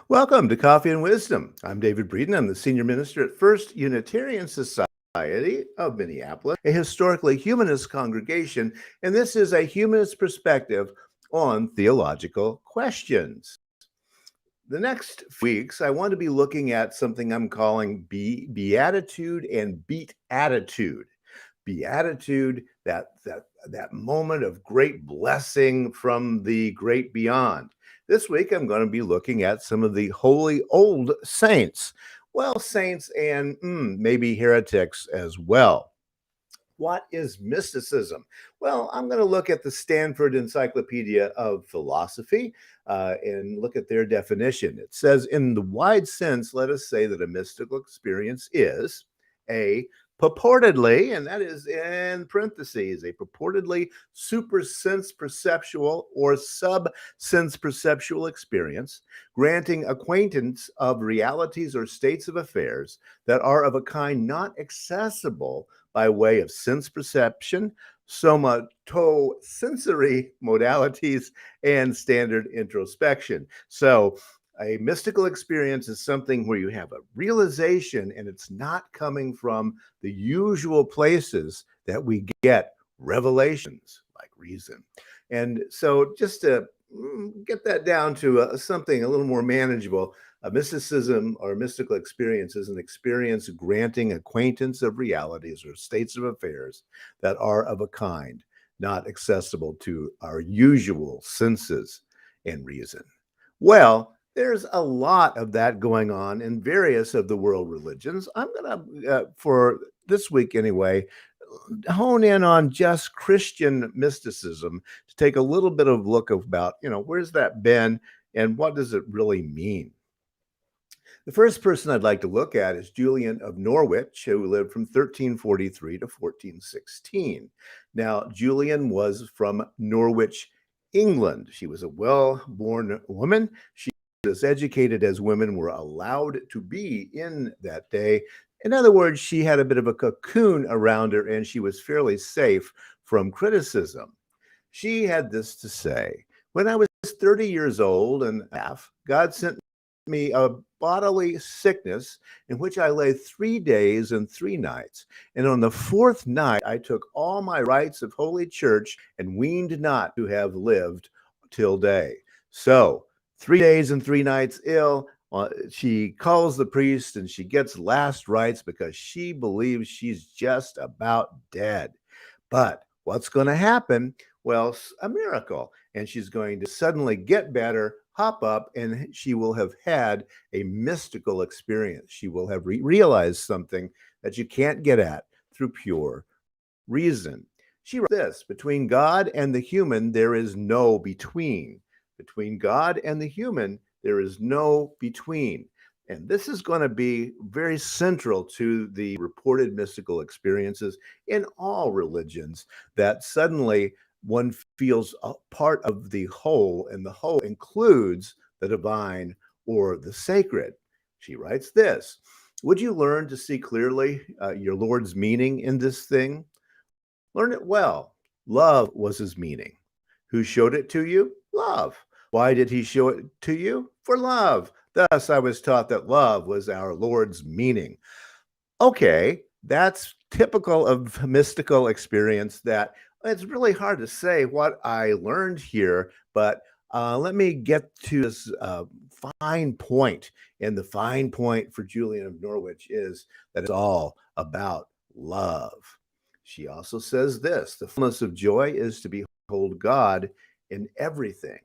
Welcome to Coffee and Wisdom. I'm David Breeden. I'm the senior minister at First Unitarian Society of Minneapolis, a historically humanist congregation, and this is a humanist perspective on theological questions. The next weeks, I want to be looking at something I'm calling beatitude and beat attitude. Beatitude, that moment of great blessing from the great beyond. This week, I'm going to be looking at some of the holy old saints. Well, saints and maybe heretics as well. What is mysticism? Well, I'm going to look at the Stanford Encyclopedia of Philosophy and look at their definition. It says, in the wide sense, let us say that a mystical experience is a purportedly, and that is in parentheses, a purportedly super sense perceptual or sub sense perceptual experience, granting acquaintance of realities or states of affairs that are of a kind not accessible by way of sense perception, somatosensory modalities, and standard introspection. So, a mystical experience is something where you have a realization and it's not coming from the usual places that we get revelations like reason. And so, just to get that down to something a little more manageable, mysticism or mystical experience is an experience granting acquaintance of realities or states of affairs that are of a kind not accessible to our usual senses and reason. Well, there's a lot of that going on in various of the world religions. I'm going to, for this week anyway, hone in on just Christian mysticism to take a little bit of look about, where's that been and what does it really mean? The first person I'd like to look at is Julian of Norwich, who lived from 1343 to 1416. Now, Julian was from Norwich, England. She was a well-born woman. She was as educated as women were allowed to be in that day. In other words, she had a bit of a cocoon around her and she was fairly safe from criticism. She had this to say: when I was 30 years old and a half, God sent me a bodily sickness in which I lay 3 days and 3 nights. And on the fourth night, I took all my rites of Holy Church and weened not to have lived till day. So, 3 days and 3 nights ill. She calls the priest and she gets last rites because she believes she's just about dead. But what's going to happen? Well, a miracle. And she's going to suddenly get better, hop up, and she will have had a mystical experience. She will have realized something that you can't get at through pure reason. She wrote this: between God and the human, there is no between. Between God and the human, there is no between. And this is going to be very central to the reported mystical experiences in all religions, that suddenly one feels a part of the whole, and the whole includes the divine or the sacred. She writes this: would you learn to see clearly your Lord's meaning in this thing? Learn it well. Love was his meaning. Who showed it to you? Love. Why did he show it to you? For love. Thus, I was taught that love was our Lord's meaning. Okay, that's typical of mystical experience, that it's really hard to say what I learned here, but let me get to this fine point. And the fine point for Julian of Norwich is that it's all about love. She also says this: the fullness of joy is to behold God in everything.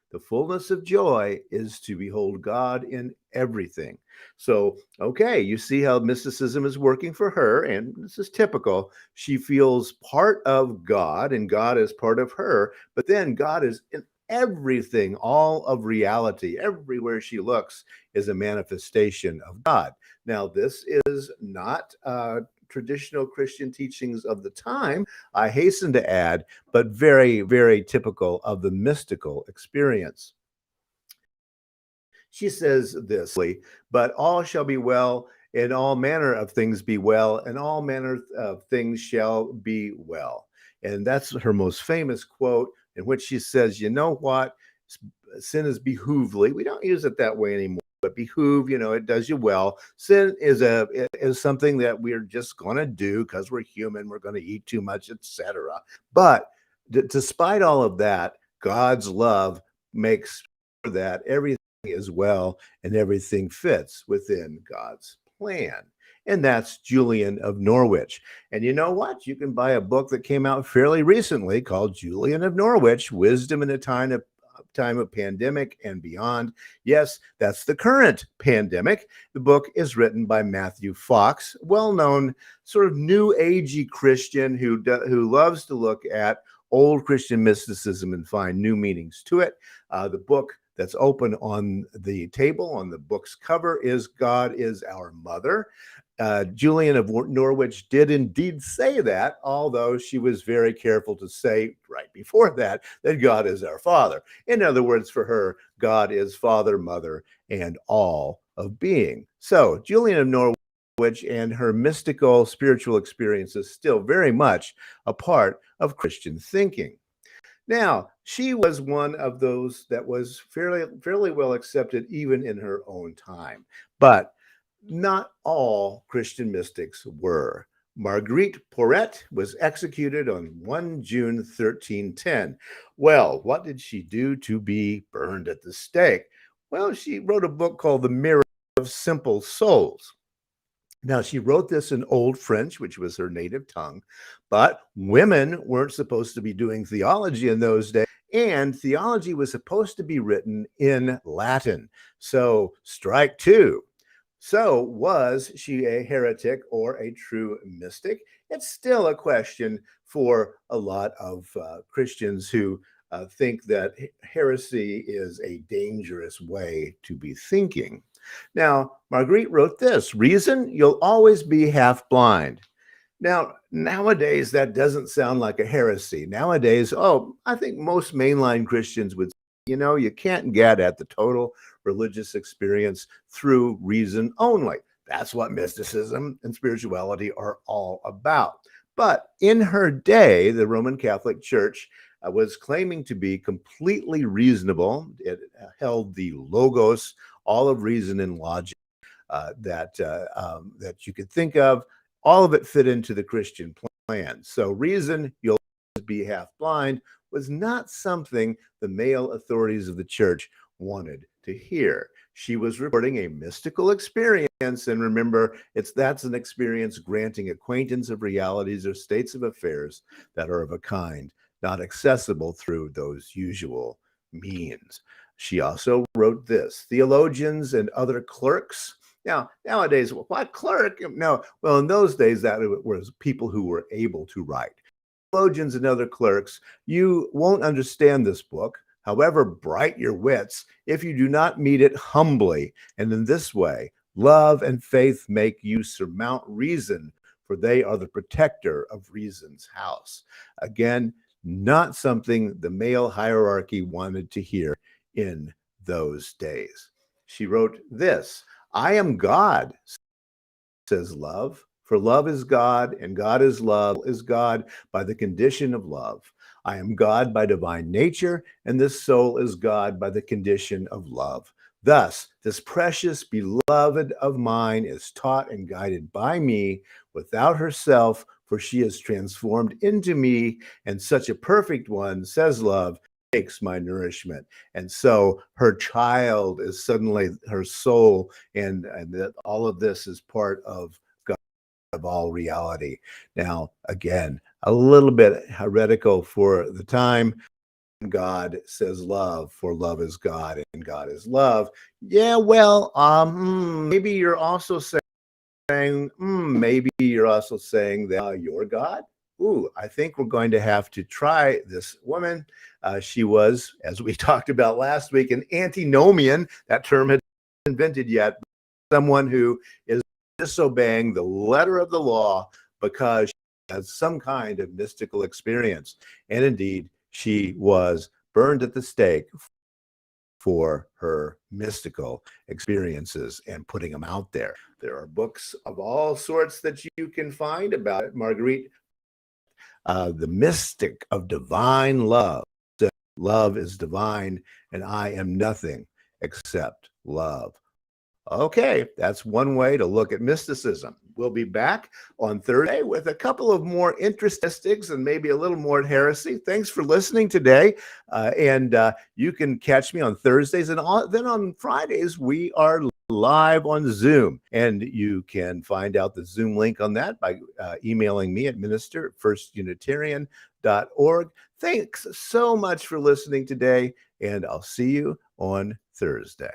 The fullness of joy is to behold God in everything. So, okay, you see how mysticism is working for her, and this is typical. She feels part of God, and God is part of her, but then God is in everything, all of reality. Everywhere she looks is a manifestation of God. Now, this is not traditional Christian teachings of the time, I hasten to add, but very, very typical of the mystical experience. She says this: but all shall be well, and all manner of things be well, and all manner of things shall be well. And that's her most famous quote, in which she says, you know what? Sin is behoovely. We don't use it that way anymore. but behoove, it does you well. Sin is something that we're just going to do because we're human. We're going to eat too much, etc. But despite all of that, God's love makes sure that everything is well and everything fits within God's plan. And that's Julian of Norwich. And you know what? You can buy a book that came out fairly recently called Julian of Norwich, Wisdom in a Time of Pandemic and Beyond. Yes, that's the current pandemic. The book is written by Matthew Fox, well-known sort of new agey Christian who loves to look at old Christian mysticism and find new meanings to it. The book that's open on the table on the book's cover is God is Our Mother. Julian of Norwich did indeed say that, although she was very careful to say right before that God is our Father. In other words, for her, God is Father, Mother, and all of being. So Julian of Norwich and her mystical spiritual experiences still very much a part of Christian thinking. Now, she was one of those that was fairly well accepted even in her own time. But not all Christian mystics were. Marguerite Porete was executed on 1 June 1310. Well, what did she do to be burned at the stake? Well, she wrote a book called The Mirror of Simple Souls. Now, she wrote this in Old French, which was her native tongue, but women weren't supposed to be doing theology in those days, and theology was supposed to be written in Latin. So, strike two. So, was she a heretic or a true mystic? It's still a question for a lot of Christians who think that heresy is a dangerous way to be thinking. Now, Marguerite wrote this: reason, you'll always be half blind. Now, nowadays, that doesn't sound like a heresy. Nowadays, I think most mainline Christians would say, you can't get at the total religious experience through reason only. That's what mysticism and spirituality are all about. But in her day, the Roman Catholic Church was claiming to be completely reasonable. It held the logos, all of reason and logic that you could think of. All of it fit into the Christian plan. So reason, you'll be half blind, was not something the male authorities of the church wanted to hear. She was reporting a mystical experience, and remember, that's an experience granting acquaintance of realities or states of affairs that are of a kind not accessible through those usual means. She also wrote this: theologians and other clerks. Now, nowadays, what clerk? No, well, in those days, that was people who were able to write. Theologians and other clerks, you won't understand this book, however bright your wits, if you do not meet it humbly. And in this way, love and faith make you surmount reason, for they are the protector of reason's house. Again, not something the male hierarchy wanted to hear in those days. She wrote this: I am God, says love, for love is God, and God is love, is God by the condition of love. I am God by divine nature, and this soul is God by the condition of love. Thus, this precious beloved of mine is taught and guided by me without herself, for she is transformed into me, and such a perfect one, says love, takes my nourishment. And so her child is suddenly her soul, and that all of this is part of God, of all reality. Now, again, a little bit heretical for the time. God says love, for love is God and God is love. Yeah, well, maybe you're also saying, maybe you're also saying that you're God. Ooh, I think we're going to have to try this woman. She was, as we talked about last week, an antinomian. That term had been invented yet. Someone who is disobeying the letter of the law because she has some kind of mystical experience. And indeed, she was burned at the stake for her mystical experiences and putting them out there. There are books of all sorts that you can find about it. Marguerite, the mystic of divine love, said, love is divine, and I am nothing except love. Okay, that's one way to look at mysticism. We'll be back on Thursday with a couple of more interesting and maybe a little more heresy. Thanks for listening today. And you can catch me on Thursdays. And then on Fridays, we are live on Zoom. And you can find out the Zoom link on that by emailing me at minister@firstunitarian.org. Thanks so much for listening today. And I'll see you on Thursday.